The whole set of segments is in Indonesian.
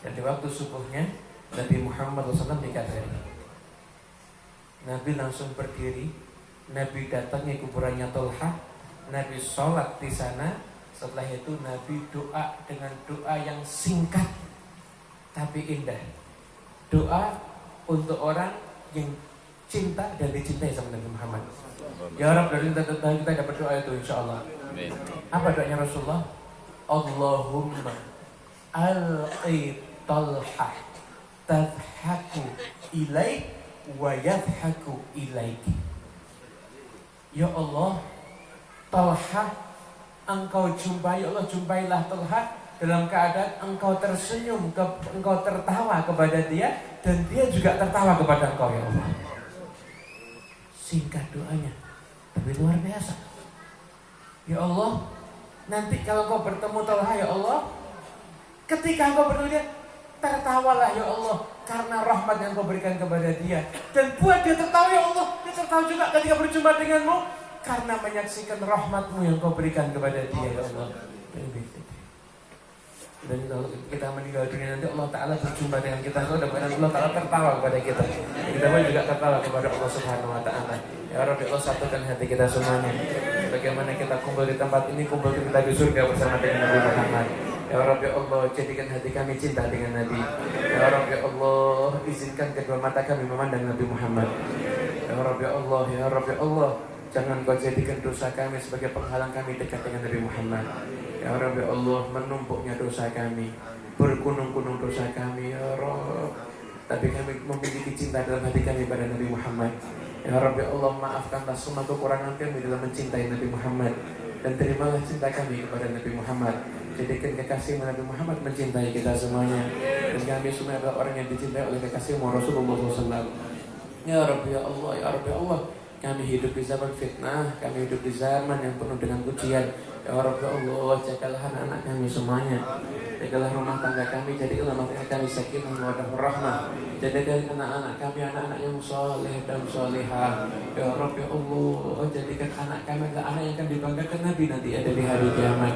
Dan di waktu subuhnya Nabi Muhammad SAW dikabari. Nabi langsung berdiri. Nabi datangi kuburannya Tolha. Nabi sholat di sana. Setelah itu Nabi doa dengan doa yang singkat tapi indah. Doa untuk orang yang cinta dan dicintai sama Nabi Muhammad. Ya Rabb, dari kita dapat doa itu insyaAllah. Apa doanya Rasulullah? Allahumma alqi Talha tadhaku ilaik wa yadhaku ilaik. Ya Allah, Talha engkau jumpai, ya Allah jumpailah Talha dalam keadaan engkau tersenyum, engkau tertawa kepada dia, dan dia juga tertawa kepada engkau ya Allah. Singkat doanya, tapi luar biasa. Ya Allah, nanti kalau engkau bertemu Talha ya Allah, ketika engkau bertemu dia, tertawalah ya Allah, karena rahmat yang engkau berikan kepada dia. Dan buat dia tertawa ya Allah, dia tertawa juga ketika berjumpa denganmu, karena menyaksikan rahmatmu yang engkau berikan kepada dia ya Allah. Dan kalau kita meninggal dunia nanti Allah Ta'ala berjumpa dengan kita, dan Allah Ta'ala tertawa kepada kita. Kita pun juga tertawa kepada Allah Subhanahu Wa Ta'ala. Ya Rabbi, Allah satukan hati kita semuanya. Bagaimana kita kumpul di tempat ini, kumpul kita di surga bersama dengan Nabi Muhammad. Ya Rabbi Allah, jadikan hati kami cinta dengan Nabi. Ya Rabbi Allah, izinkan kedua mata kami memandang Nabi Muhammad. Ya Rabbi Allah, ya Rabbi Allah, jangan kau jadikan dosa kami sebagai penghalang kami dekat dengan Nabi Muhammad. Ya Rabbi Allah, menumpuknya dosa kami, berkunung-kunung dosa kami ya Rabb, tapi kami memiliki cinta dalam hati kami pada Nabi Muhammad. Ya Rabbi Allah, maafkanlah semua kekurangan kami dalam mencintai Nabi Muhammad, dan terimalah cinta kami kepada Nabi Muhammad. Jadikan kekasih Nabi Muhammad mencintai kita semuanya, dan kami semua adalah orang yang dicintai oleh kekasihmu Rasulullah SAW. Ya Rabbi ya Allah, ya Rabbi Allah, kami hidup di zaman fitnah, kami hidup di zaman yang penuh dengan ujian. Ya Rabbi Allah, jagalah anak-anak kami semuanya, jagalah rumah tangga kami, jadikanlah rumah tangga kami sakinah mawaddah warahmah. Jadikan anak-anak kami anak-anak yang saleh dan salihah. Ya Rabbi Allah, jadikan anak kami adalah anak yang akan dibanggakan Nabi nanti ada di hari kiamat.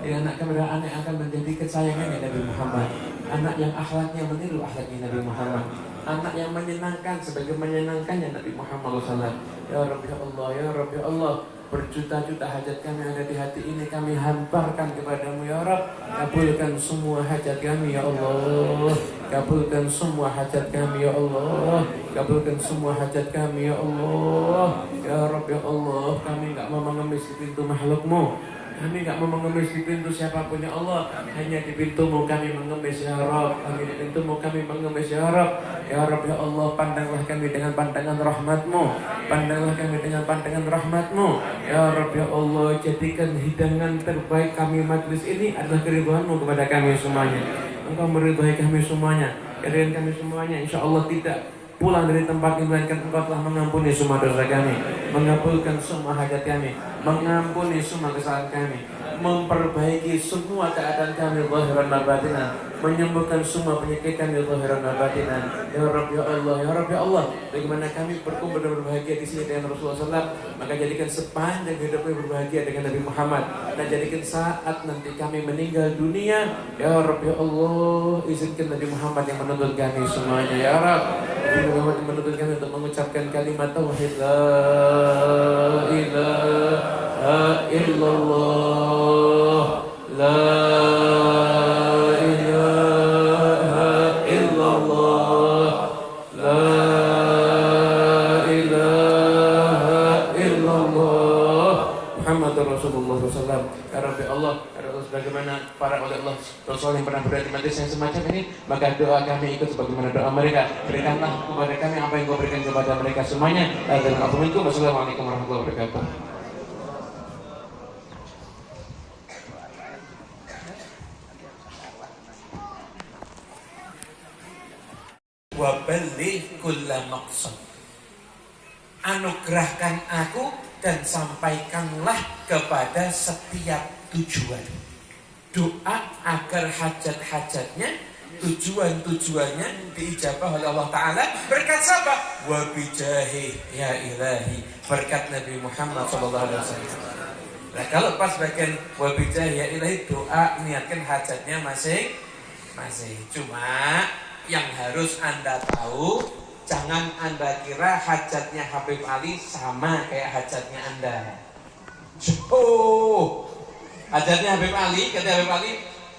Anak kami adalah anak yang akan menjadi kesayangan Nabi Muhammad, anak yang akhlaknya meniru akhlaknya Nabi Muhammad, anak yang menyenangkan sebagai menyenangkannya Nabi Muhammad SAW. Ya Rabbi Allah, ya Rabbi Allah, berjuta-juta hajat kami ada di hati ini kami hamparkan kepadamu ya Rabb. Kabulkan semua hajat kami ya Allah, kabulkan semua hajat kami ya Allah, kabulkan semua hajat kami ya Allah. Ya Rabb ya Allah, kami gak mau mengemis di pintu makhlukmu, kami gak mau mengemis di pintu siapapun ya Allah, hanya di pintumu kami mengemis ya Rabb, hanya di pintumu kami mengemis ya Rabb. Ya Rabb ya Allah, pandanglah kami dengan pandangan rahmatmu, pandanglah kami dengan pandangan rahmatmu. Ya Rabb ya Allah, jadikan hidangan terbaik kami majlis ini adalah keridhaanmu kepada kami semuanya. Engkau meridhai kami semuanya, keridhaan kami semuanya insya Allah tidak pulang dari tempat ini, melainkan Engkau telah mengampuni semua dosa kami, mengabulkan semua hajat kami, mengampuni semua kesalahan kami, memperbaiki semua keadaan kami zahiran wa batinan, menyembuhkan semua penyakit kami zahiran wa batinan. Ya Rabb ya Allah, ya Rabb ya Allah, bagaimana kami berkumpul dan berbahagia di sini dengan Rasulullah SAW, maka jadikan sepanjang hidup kami berbahagia dengan Nabi Muhammad, dan jadikan saat nanti kami meninggal dunia, ya Rabb ya Allah, izinkan Nabi Muhammad yang menuntun kami semuanya ya Rabb. Nabi Muhammad menuntun kami untuk mengucapkan kalimat tauhid la ilaha illallah, la ilaha illallah, la ilaha illallah, Muhammadur Rasulullah SAW. Ya Rabbi Allah, sebagaimana para oleh Allah Rasul yang pernah berada di majlis yang semacam ini, maka doa kami ikut sebagaimana doa mereka. Berikanlah kepada kami apa yang Kau berikan kepada mereka semuanya. Assalamualaikum warahmatullahi wabarakatuh. Wa balligh kulla maqsad. Anugerahkan aku dan sampaikanlah kepada setiap tujuan. Doa agar hajat-hajatnya, tujuan-tujuannya diijabah oleh Allah Ta'ala. Berkat siapa? Wa bijahi ya ilahi, berkat Nabi Muhammad SAW. Nah kalau pas bagian wa bijahi ya ilahi, doa niatkan hajatnya Masih. Cuma yang harus Anda tahu, jangan Anda kira hajatnya Habib Ali sama kayak hajatnya Anda. Oh, hajatnya Habib Ali, kata Habib Ali,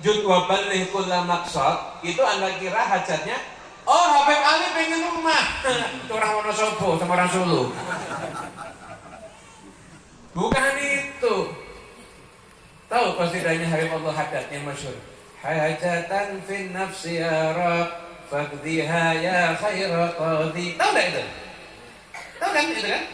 jud wa balligh kulla maqsad, itu Anda kira hajatnya, oh Habib Ali pengen rumah. Itu orang Wonosobo sama orang Solo. Bukan itu. Tahu qasidahnya Habib Allah Haddad yang masyhur. Hajatan fin nafsi ya Rab faqdiha ya khaira qadi. Tahu enggak itu? Tahu kan itu kan?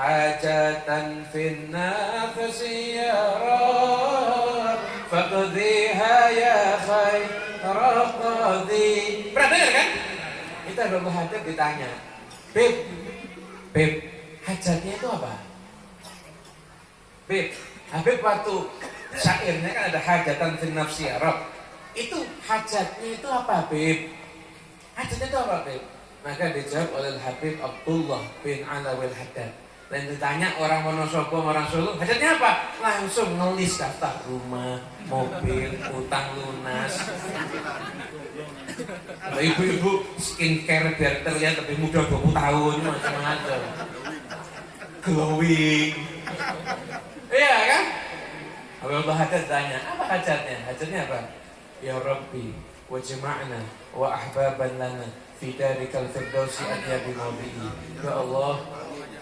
Hajatan fin nafsi ya Rab faqdiha ya khaira qadi. Pernah dengar kan? Itu Habib Haddad ditanya, Beb, hajatnya itu apa? Beb, Habib waktu syairnya kan ada hajatan fin nafsi ya Rab. Itu hajatnya itu apa, Beb? Hajatnya itu apa, Beb? Maka dijawab oleh Habib Abdullah bin Alawil Haddad. Dan ditanya orang Wonosobo, orang Solo, hajatnya apa? Langsung nulis daftar rumah, mobil, utang lunas. Ibu-ibu skincare biar terlihat lebih muda 20 tahun, macam-macam. Glowing. Iya kan? Allah Haddad tanya, apa hajatnya? Hajatnya apa? Ya Rabbi, wa jama'na wa ahbaban lana fi darikal firdausi adyabi mawdi'i. Ya Allah,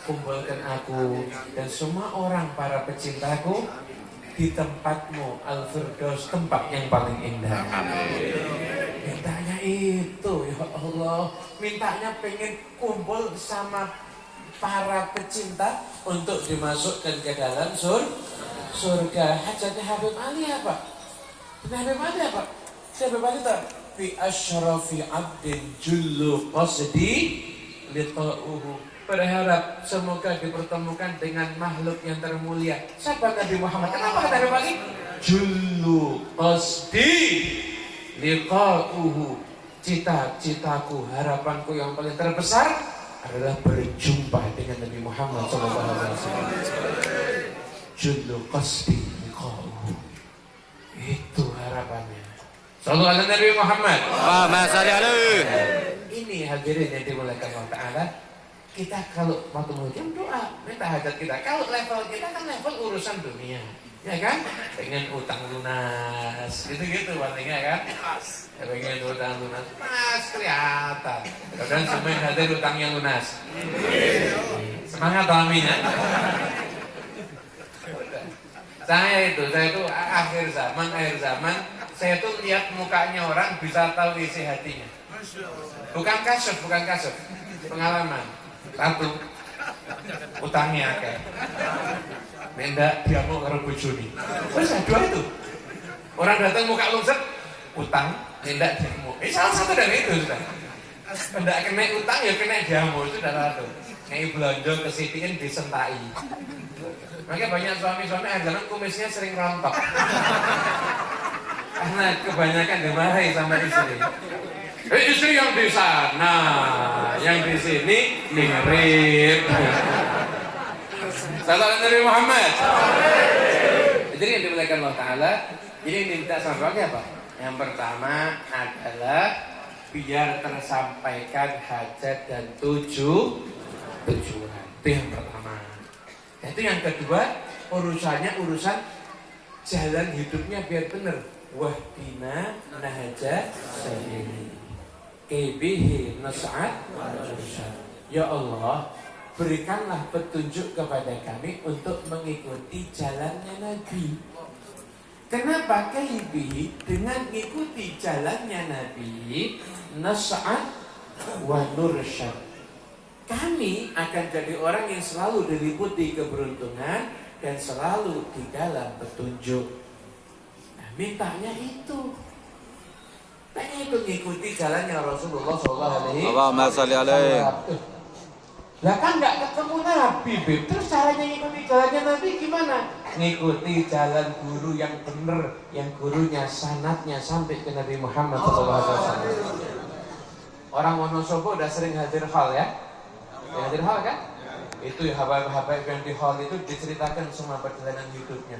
kumpulkan aku dan semua orang para pecintaku di tempatmu Al-Firdaus, tempat yang paling indah. Mintanya itu, ya Allah, mintanya pengen kumpul sama para pecinta untuk dimasukkan ke dalam surga. Hajatnya Habib Ali apa? Habib Ali apa? Habib Ali tak? Fi asyrafi abdin jullu qasdi liqa'uhu. Berharap semoga dipertemukan dengan makhluk yang termulia. Siapa Nabi Muhammad? Kenapa kata Habib Ali? Jullu qasdi liqa'uhu. Cita-citaku, harapanku yang paling terbesar adalah berjumpa dengan Nabi Muhammad SAW. Jullu qasdi liqa'uhu. Itu harapannya. Sallallahu alaihi Nabi Muhammad. Allahumma shalli alaihi. Ini hadirin yang dimuliakan Allah Ta'ala. Kita kalau waktu muhajim doa, minta hajat kita. Kalau level kita kan level urusan dunia, ya kan? Pengen utang lunas, gitu-gitu palingnya kan? Ya, pengen utang lunas, mas kelihatan. Kadang semuanya hadir utangnya lunas. Semangat amin ya. Saya itu akhir zaman, saya tuh lihat mukanya orang bisa tahu isi hatinya. Bukan kasyaf, pengalaman. Satu, utangnya akeh. Mendak dia mau karo bojone. Wis dua itu. Orang datang muka lungset, utang, mendak dia mau. Salah satu dari itu sudah. Mendak kena utang ya kena jamu, itu sudah satu. Kayak belanja ke sitiin disentai. Makanya banyak suami-suami ajaran kumisnya sering rontok. Karena kebanyakan dimarahi sama istri. Istri yang di sana, yang di sini dengerin. Salam Nabi Muhammad. Jadi yang dimuliakan Allah Ta'ala, jadi minta sama apa? Yang pertama adalah biar tersampaikan hajat dan tujuan. Itu yang pertama. Itu yang kedua, urusan jalan hidupnya biar benar. Wahdina nahaja sabili kebihi nas'ad. Ya Allah, berikanlah petunjuk kepada kami untuk mengikuti jalannya Nabi. Kenapa kebihi? Dengan mengikuti jalannya Nabi, nas'ad wa nursyad, kami akan jadi orang yang selalu diliputi keberuntungan dan selalu di dalam petunjuk. Nah, mintanya itu. Tanya itu mengikuti jalannya Rasulullah SAW. Allahumma shalli alaihi. Lah kan nggak ketemu Nabi, Beb. Terus caranya ngikuti jalannya Nabi gimana? Ngikuti jalan guru yang benar, yang gurunya sanadnya sampai ke Nabi Muhammad SAW. Orang Wonosobo udah sering hadir hal ya. Hadir hal kan? Itu ya habaib-habaib yang di hall itu diceritakan semua perjalanan hidupnya.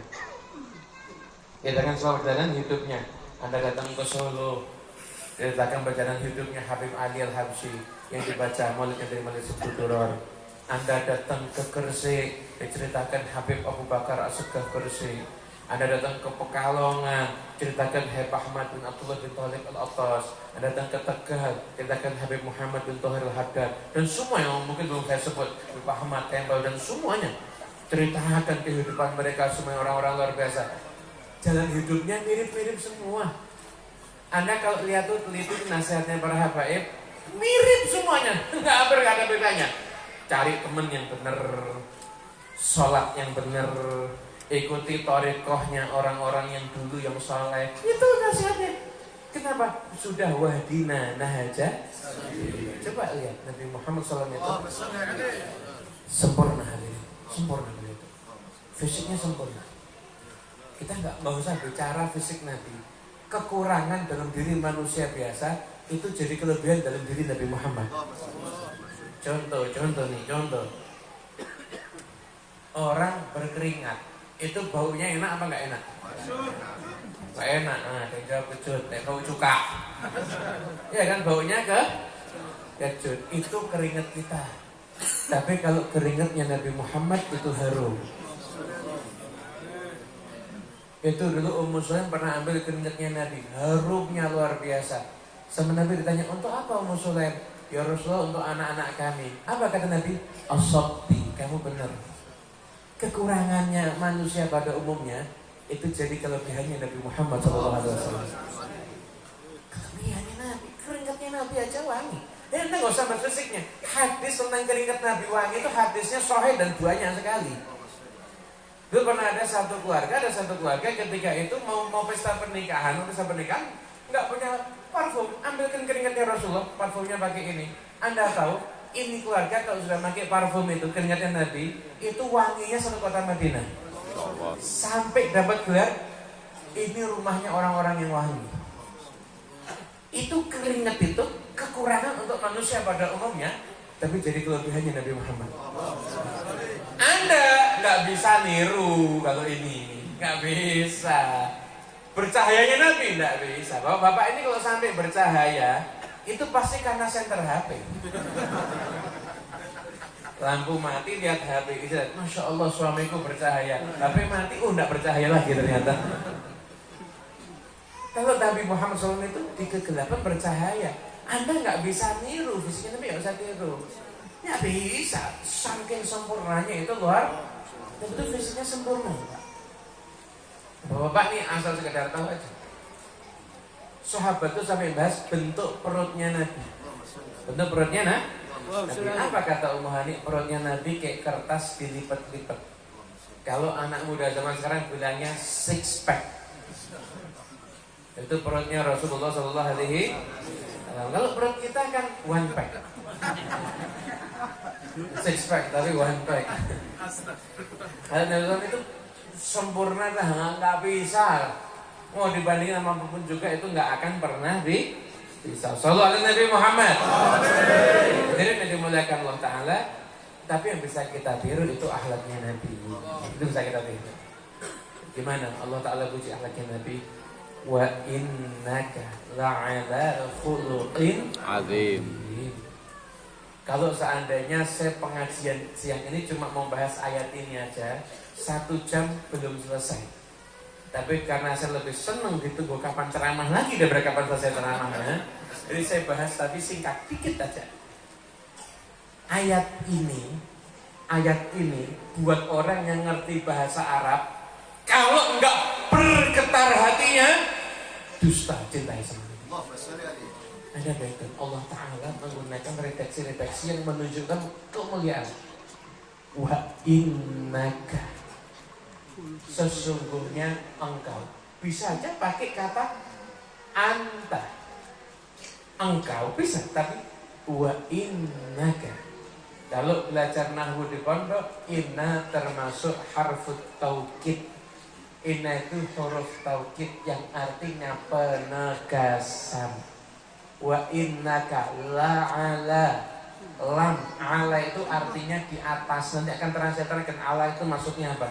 Ya dengan semua perjalanan hidupnya. Anda datang ke Solo, ceritakan perjalanan hidupnya Habib Ali Al-Habsyi yang dibaca maulidnya dari Majelis Duror. Anda datang ke Gresik, diceritakan Habib Abu Bakar As-Segaf Gresik. Anda datang ke Pekalongan, ceritakan Habib Ahmad bin Abdullah bin Thalib Al-Attas. Anda datang ke Tegal, ceritakan Habib Muhammad bin Thohir Al-Haddad. Dan semua yang mungkin belum saya sebut, Habib Ahmad Tembel dan semuanya, ceritakan kehidupan mereka, semua orang-orang luar biasa. Jalan hidupnya mirip-mirip semua. Anda kalau lihat tuh teliti nasihatnya para habaib, mirip semuanya, nggak ada bedanya. Cari temen yang bener, sholat yang bener, ikuti thariqahnya orang-orang yang dulu yang soleh. Itu nasihatnya. Kenapa? Sudah wahdina nahaja. Coba lihat Nabi Muhammad SAW itu sempurna hari ini, sempurna beliau itu. Fisiknya sempurna. Kita nggak usah bicara fisik Nabi. Kekurangan dalam diri manusia biasa itu jadi kelebihan dalam diri Nabi Muhammad. Contoh nih. Orang berkeringat itu baunya enak apa nggak enak? Nggak enak. Nah, tinggal kecut, bau cuka. Ya kan baunya kecut. Itu keringat kita. Tapi kalau keringatnya Nabi Muhammad itu harum. Itu dulu Ummu Sulaim pernah ambil keringatnya Nabi, harumnya luar biasa. Sama Nabi ditanya, untuk apa Ummu Sulaim? Ya Rasulullah, untuk anak-anak kami. Apa kata Nabi? As-sabti, kamu benar. Kekurangannya manusia pada umumnya itu jadi kelebihannya Nabi Muhammad SAW. Kelebihannya Nabi, keringatnya Nabi aja wangi. Anda nggak usah berfisiknya. Hadis tentang keringat Nabi wangi itu hadisnya sahih dan banyak sekali. Dulu pernah ada satu keluarga ketika itu mau pesta pernikahan nggak punya parfum, ambilkan keringatnya Rasulullah, parfumnya pakai ini. Anda tahu, ini keluarga kalau sudah pakai parfum itu keringatnya Nabi, itu wanginya satu kota Madinah. Sampai dapat gelar, ini rumahnya orang-orang yang wangi. Itu keringat itu kekurangan untuk manusia pada umumnya, tapi jadi kelebihannya Nabi Muhammad. Anda nggak bisa niru kalau ini, nggak bisa. Bercahayanya Nabi nggak bisa. Bapak ini kalau sampai bercahaya, itu pasti karena senter HP. Lampu mati lihat HP, Masya Allah suamiku bercahaya. HP mati, nggak bercahaya lagi ternyata. Kalau Nabi Muhammad SAW itu di kegelapan bercahaya, Anda nggak bisa niru fisiknya Nabi, nggak bisa niru. Ya bisa, saking sempurnanya itu luar. Dan itu fisiknya sempurna. Bapak nih asal sekedar tahu aja. Sahabat itu sampai bahas bentuk perutnya Nabi. Bentuk perutnya Nabi. Apa kata Ummu Hani? Perutnya Nabi kayak kertas dilipat-lipat. Kalau anak muda zaman sekarang bilangnya six pack. Itu perutnya Rasulullah SAW. Kalau perut kita kan one pack. Six pack tapi one pack. Nabi itu sempurna lah, nggak bisa. Mau dibandingin sama apapun juga itu nggak akan pernah bisa. Sallallahu alaihi Nabi Muhammad. Jadi yang dimuliakan Allah Taala. Tapi yang bisa kita tiru itu akhlaknya Nabi. Itu bisa kita tiru. Gimana Allah Taala puji akhlaknya Nabi? Wa innaka la'ala khuluqin azim. Kalau seandainya saya pengajian siang ini cuma mau bahas ayat ini aja, 1 jam belum selesai. Tapi karena saya lebih senang ditunggu kapan ceramah lagi daripada kapan selesai ceramahnya, jadi saya bahas tapi singkat dikit aja. Ayat ini buat orang yang ngerti bahasa Arab, kalau enggak bergetar hatinya, dusta cintai sama Allah. Anda bayangkan Allah Ta'ala menggunakan redaksi-redaksi yang menunjukkan kemuliaan. Wa innaka, sesungguhnya engkau. Bisa aja pakai kata anta, engkau bisa, tapi wa innaka. Kalau belajar nahwu di pondok, inna termasuk harfut taukid. Inna itu huruf taukid yang artinya penegasan. Wa innaka la'ala, lam ala itu artinya di atas. Nanti akan terangkan ala itu maksudnya apa.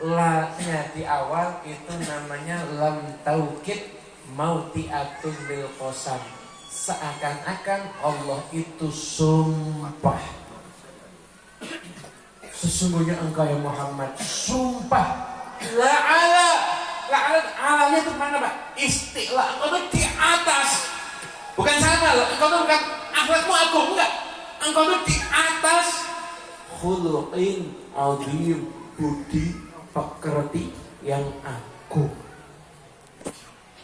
La nya di awal itu namanya lam taukid mautiatun bil qasam, seakan-akan Allah itu sumpah. Sesungguhnya engkau ya Muhammad sumpah. La'ala, alanya itu mana Pak? Istilah, engkau itu di atas. Bukan sama loh, engkau itu bukan akhlakmu agung, enggak. Engkau itu di atas khuluqin azim, budi pekerti yang agung.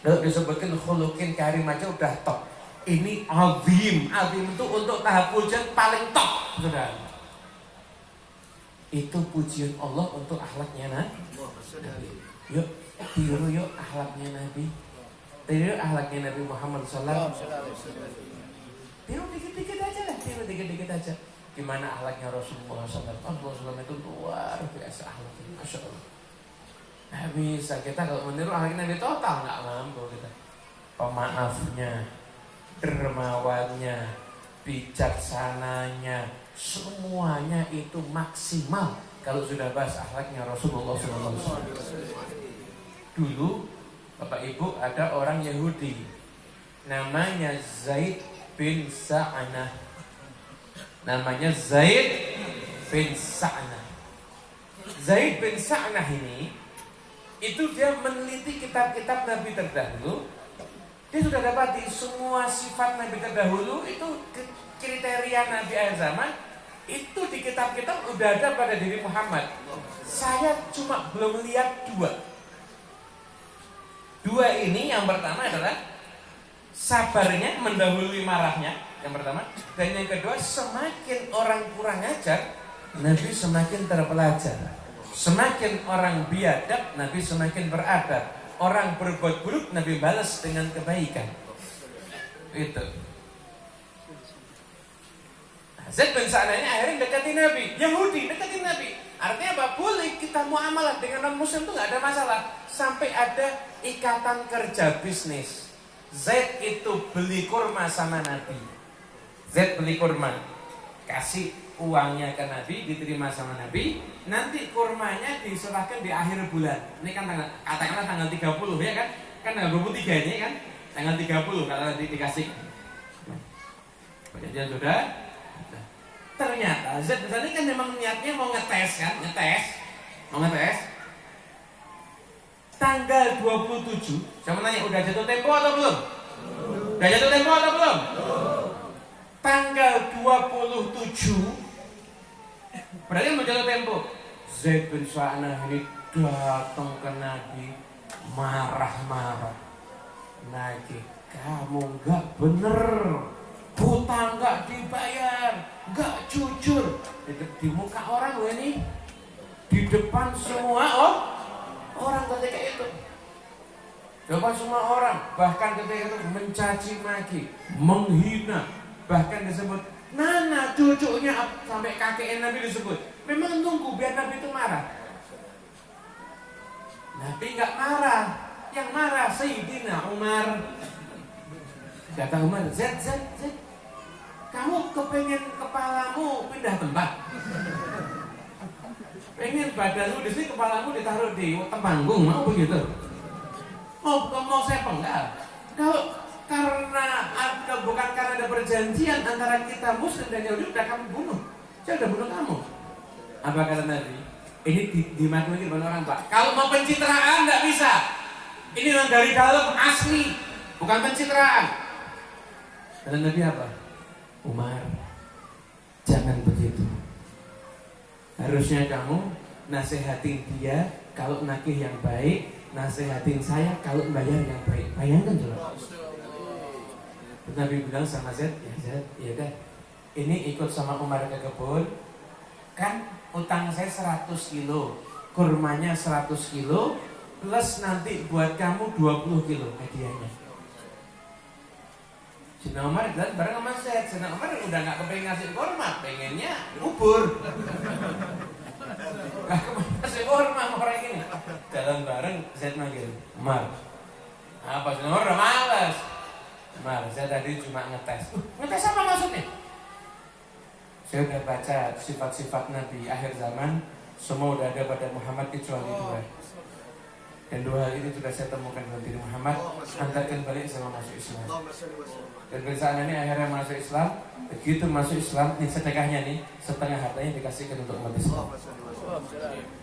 Kalau disebutkan khuluqin karim aja udah top. Ini azim, azim itu untuk tahap pujian paling top, saudara. Itu pujian Allah untuk akhlaknya Nabi. Yuk, tiru yuk akhlaknya Nabi. Tiru akhlaknya Nabi Muhammad SAW. Tiru dikit-dikit aja lah, tiru dikit-dikit aja. Gimana akhlaknya Rasulullah SAW? Rasulullah itu luar biasa akhlaknya, Masya Allah. Nah bisa kita kalau meniru akhlaknya Nabi total nggak mampu kita. Pemaafnya, dermawannya, bijaksananya, semuanya itu maksimal kalau sudah bahas akhlaknya Rasulullah SAW. Dulu Bapak Ibu ada orang Yahudi namanya Zaid bin Sa'anah. Namanya Zaid bin Sa'anah. Zaid bin Sa'anah ini itu dia meneliti kitab-kitab Nabi terdahulu. Dia sudah dapati semua sifat Nabi terdahulu itu kriteria Nabi akhir zaman itu di kitab-kitab udah ada pada diri Muhammad. Saya cuma belum lihat dua ini. Yang pertama adalah sabarnya mendahului marahnya, yang pertama. Dan yang kedua, semakin orang kurang ajar, Nabi semakin terpelajar. Semakin orang biadab, Nabi semakin beradab. Orang berbuat buruk, Nabi balas dengan kebaikan. Itu. Zaid bin Sa'anah ini akhirnya dekati Nabi. Yahudi dekati Nabi. Artinya apa? Boleh kita muamalah dengan non muslim itu nggak ada masalah. Sampai ada ikatan kerja bisnis. Zaid itu beli kurma sama Nabi. Zaid beli kurma, kasih uangnya ke Nabi, diterima sama Nabi. Nanti kurmanya diserahkan di akhir bulan. Ini kan katakanlah tanggal 30 ya kan? Kan tanggal 23 ini kan? Tanggal 30 kalau nanti dikasih. Perjanjian sudah. Ternyata Zaid misalnya kan memang niatnya mau ngetes kan? Mau ngetes. Tanggal 27, saya mau nanya, udah jatuh tempo atau belum? Udah jatuh tempo atau belum? Tanggal 27 berarti mau jatuh tempo. Zaid bin Sa'anah ini datang ke Nabi marah-marah. Nabi, kamu gak bener, hutang gak dibayar, gak jujur. Di muka orang loh ini, di depan semua orang ketika itu, depan semua orang, bahkan ketika itu mencaci maki, menghina, bahkan disebut Nana, cucunya sampai kakeknya Nabi disebut. Memang nunggu biar Nabi itu marah. Nabi nggak marah, yang marah Sayyidina Umar. Kata Umar, Zaid, kamu kepengen kepalamu pindah tempat? Pengen badanmu di sini, kepalamu ditaruh di Temanggung, mau begitu? Mau saya penggal? Kalau bukan karena ada perjanjian antara kita Muslim dan Yahudi, udah kamu bunuh. Saya udah bunuh kamu. Apa kata Nabi? Ini dimaknai oleh orang Pak. Kalau mau pencitraan nggak bisa. Ini yang dari dalam asli, bukan pencitraan. Kata Nabi apa? Umar, jangan begitu. Harusnya kamu nasihatin dia kalau nagih yang baik, nasihatin saya kalau bayar yang baik. Bayangkan coba. Nabi bilang sama Zaid, ya Zaid, ya kan, ini ikut sama Umar ke kebun, kan utang saya 100 kilo, kurmanya 100 kilo, plus nanti buat kamu 20 kilo hadiahnya. Sayyidina Umar bilang bareng sama Zaid. Sayyidina Umar udah gak kepengen ngasih kurma, pengennya bubur. Gak kepengen ngasih kurma orang ini. Jalan bareng, Zaid manggil Umar. Apa Sayyidina Umar udah malas. Umar, saya tadi cuma ngetes. Ngetes apa maksudnya? Saya udah baca sifat-sifat Nabi akhir zaman, semua udah ada pada Muhammad kecuali dua. Dan dua hal ini juga saya temukan dalam diri Muhammad. Antarkan balik sama masuk Islam. Dan kebiasaan ini akhirnya masuk Islam. Begitu masuk Islam, nih sedekahnya nih, setengah hartanya dikasihkan untuk umat Islam.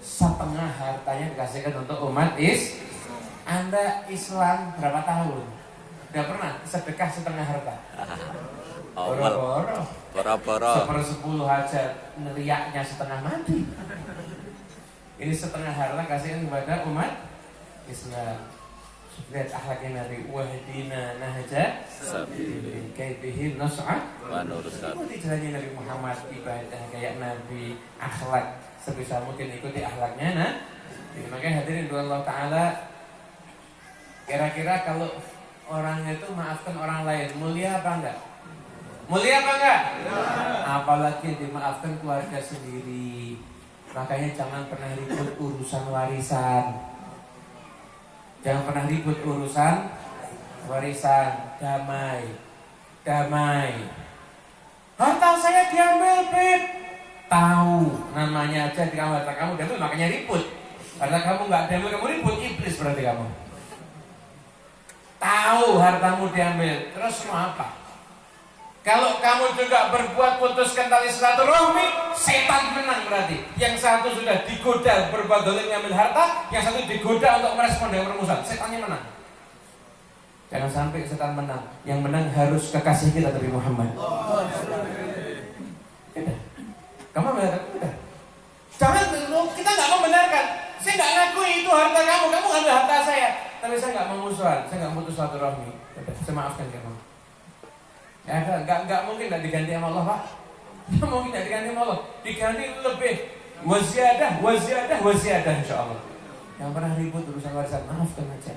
Setengah hartanya dikasihkan untuk umat Anda Islam berapa tahun? Tidak pernah sedekah setengah harta. Boro-boro. Seper-10 aja ngeriaknya setengah mati. Ini setengah harta kasihkan kepada umat Islam. Lihat akhlaknya Nabi. Wahdina nahja kaibihi nas'a wa nurusat. Ikuti jalannya Nabi Muhammad, ibadah kayak Nabi, akhlak sebisa mungkin ikuti akhlaknya. Nah, makanya hadirin Allah Ta'ala, kira-kira kalau orang itu maafkan orang lain, mulia apa enggak? Mulia apa enggak? Ya. Apalagi dimaafkan keluarga sendiri. Makanya jangan pernah ribut urusan warisan. Jangan pernah ribut urusan warisan. Damai. Harta saya diambil, Beb. Tahu, namanya aja di kamar kamu diambil, makanya ribut. Karena kamu nggak diambil, kamu ribut, iblis berarti kamu. Tahu hartamu diambil, terus mau apa? Kalau kamu juga berbuat putuskan tali silaturahmi, setan menang berarti. Yang satu sudah digoda berbuat dolim mengambil harta, yang satu digoda untuk merespon dengan permusuhan. Setannya menang. Jangan sampai setan menang. Yang menang harus kekasih kita Nabi Muhammad. Udah. Kamu membenarkan? Udah. Jangan, kita nggak membenarkan. Saya nggak ngakui itu harta kamu ngambil harta saya. Tapi saya nggak memusuhan, saya nggak putus silaturahmi. Udah, saya maafkan kamu. Ya, enggak mungkin enggak diganti sama Allah, Pak. Enggak mungkin enggak diganti sama Allah. Diganti lebih waziyadah insyaallah. Yang pernah ribut urusan warisan, maafkan aja.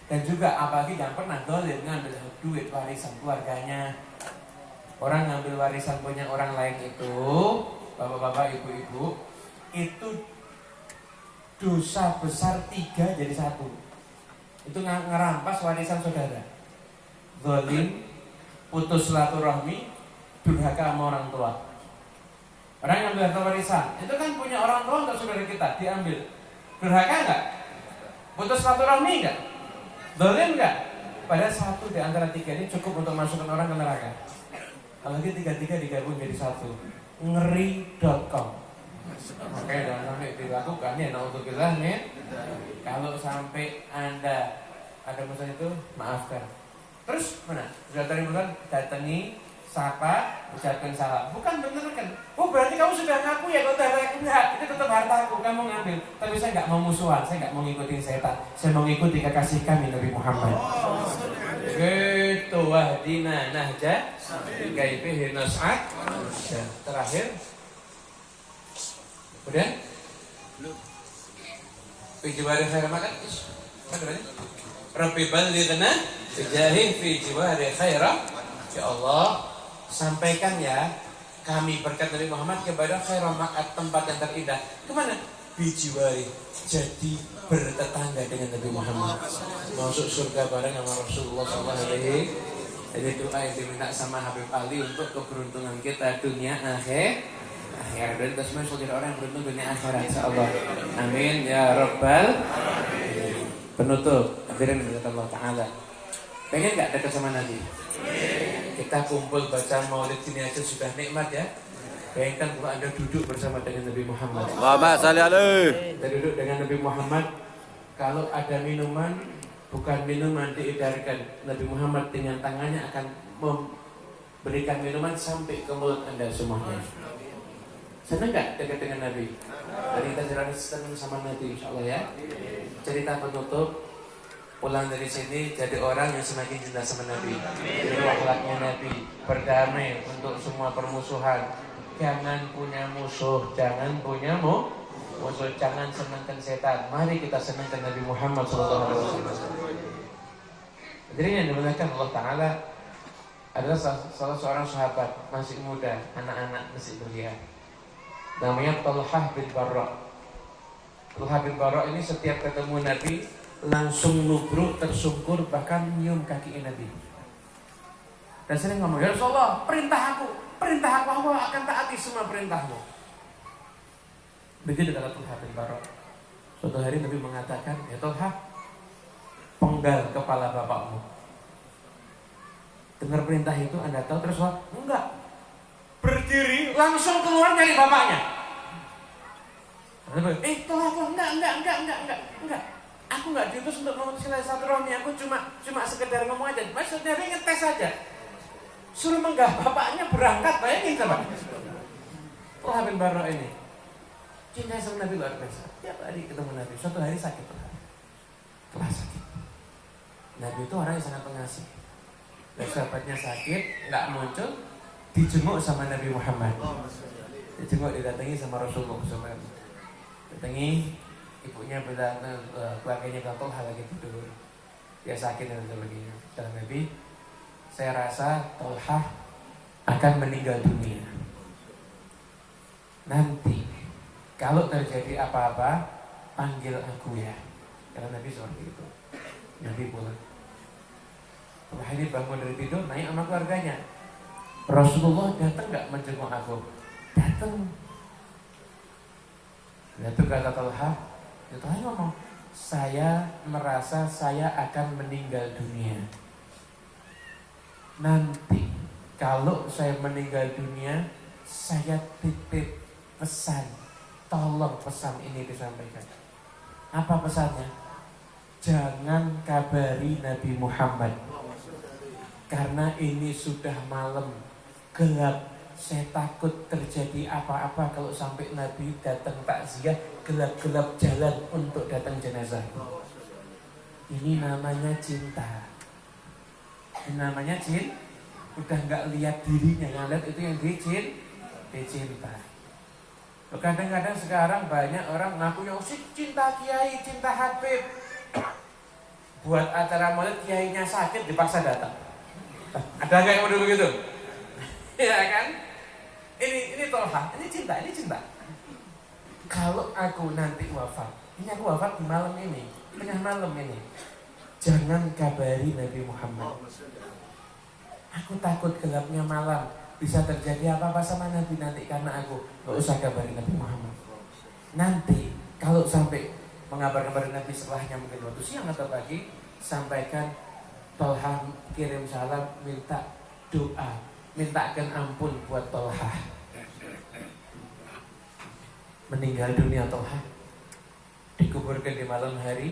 Dan juga apalagi yang pernah dolim ngambil duit warisan keluarganya. Orang ngambil warisan punya orang lain itu, bapak-bapak, ibu-ibu, itu dosa besar 3 jadi 1. Itu ngerampas warisan saudara. Dolim, putus silaturahmi, durhaka sama orang tua. Orang yang ambil harta warisan, itu kan punya orang tua untuk saudara kita, diambil. Durhaka enggak? Putus silaturahmi enggak? Zalim enggak? Padahal 1 di antara 3 ini cukup untuk masukkan orang ke neraka. Apalagi 3-3 digabung jadi 1. Ngeri.com. Makanya jangan sampai dilakukan ya, naudzubillah nih. Kalau sampai Anda ada masalah itu, maafkan. Terus mana? Sudah tadi bukan datangi, sapa, ucapkan salam. Bukan bener kan? Oh berarti kamu sudah ngaku ya kalau enggak, itu tetap hartaku, kamu ngambil. Tapi saya nggak mau musuhan, saya nggak mau ngikutin setan. Saya mau ngikuti kekasih kami Nabi Muhammad. Gitu wahdina nahja kaifihi nas'at. Terakhir. Udah? Belum. Pijiwari khair makan. Mana? Rabbi ballighna bijahi fi jiwari khairah. Ya Allah, sampaikan ya kami berkat dari Muhammad kepada khairah makat, tempat yang terindah. Kemana? Bijiwari, jadi bertetangga dengan Nabi Muhammad, masuk surga bareng sama Rasulullah SAW. Jadi doa yang diminta sama Habib Ali untuk keberuntungan kita dunia akhir. Dan kita semua jadi orang yang beruntung dunia akhirat insyaallah. Amin ya rabbal. Penutup, hadirin Allah Ta'ala. Pengen gak dekat sama Nabi? Kita kumpul baca maulid sini aja sudah nikmat ya. Bayangkan kalau Anda duduk bersama dengan Nabi Muhammad. Muhammad salli alaihi. Kita duduk dengan Nabi Muhammad. Kalau ada minuman, bukan minuman diedarkan, Nabi Muhammad dengan tangannya akan memberikan minuman sampai ke mulut Anda semuanya. Senang gak dekat dengan Nabi? Jadi kita jalan senang sama Nabi insyaallah ya. Cerita penutup, pulang dari sini jadi orang yang semakin cinta sama Nabi. Jadi akhlaknya Nabi, berdamai untuk semua permusuhan. Jangan punya musuh, jangan punya musuh, jangan senangkan setan. Mari kita senangkan Nabi Muhammad SAW. Jadi yang dimuliakan Allah Ta'ala adalah salah seorang sahabat masih muda, anak-anak masih belia. Namanya Talhah bin Barra. Talhah bin Barra ini setiap ketemu Nabi langsung nubruk, tersungkur, bahkan nyium kaki Nabi. Dan sering ngomong, ya Rasulullah, perintah aku Allah akan taati semua perintahmu. Begitu kata Talhah bin Barra. Suatu hari Nabi mengatakan, ya Talhah, penggal kepala bapakmu. Dengar perintah itu Anda tahu terus wah, enggak. Berdiri langsung keluar nyari bapaknya. Tolong, enggak. Aku enggak diutus untuk memutus silaturahmi, aku cuma sekedar ngomong aja. Maksudnya dia ngetes aja. Suruh menggah bapaknya berangkat, bayangin coba. Talha bin Barra ini cinta sama Nabi luar biasa. Tiap hari ketemu Nabi. Suatu hari sakit Talha sakit. Nabi itu orang yang sangat pengasih. Dan sahabatnya sakit, nggak muncul, dijenguk sama Nabi Muhammad. Dijenguk, didatangi sama Rasulullah SAW. Datangi ibunya bilang, keluarganya bilang Talha lagi tidur, dia sakit dan sebagainya. Kata Nabi, saya rasa Talha akan meninggal dunia. Nanti kalau terjadi apa-apa, panggil aku ya. Karena Nabi seperti itu. Nabi pulang. Talha ini bangun dari tidur, naik sama keluarganya. Rasulullah datang nggak menjenguk aku? Datang. Itu kata Talha, Talha ngomong, saya merasa saya akan meninggal dunia. Nanti kalau saya meninggal dunia, saya titip pesan, tolong pesan ini disampaikan. Apa pesannya? Jangan kabari Nabi Muhammad, karena ini sudah malam gelap. Saya takut terjadi apa-apa kalau sampai Nabi datang takziah, gelap-gelap jalan untuk datang jenazah. Ini namanya cinta. Ini namanya cinta. Udah nggak lihat dirinya, yang lihat itu yang dicinta. Kadang-kadang sekarang banyak orang ngakunya cinta kiai, cinta habib. Buat acara maulid kiainya sakit dipaksa datang. Ada nggak yang model begitu? Ya kan? Ini Talha, ini cinta. Kalau aku nanti wafat, ini aku wafat di malam ini, tengah malam ini, jangan kabari Nabi Muhammad. Aku takut gelapnya malam, bisa terjadi apa-apa sama Nabi nanti karena aku. Gak usah kabari Nabi Muhammad. Nanti kalau sampai mengabar-kabarin Nabi setelahnya mungkin waktu siang atau pagi, sampaikan Talha kirim salam, minta doa, mintakan ampun buat Talha. Meninggal dunia Talha, dikuburkan di malam hari.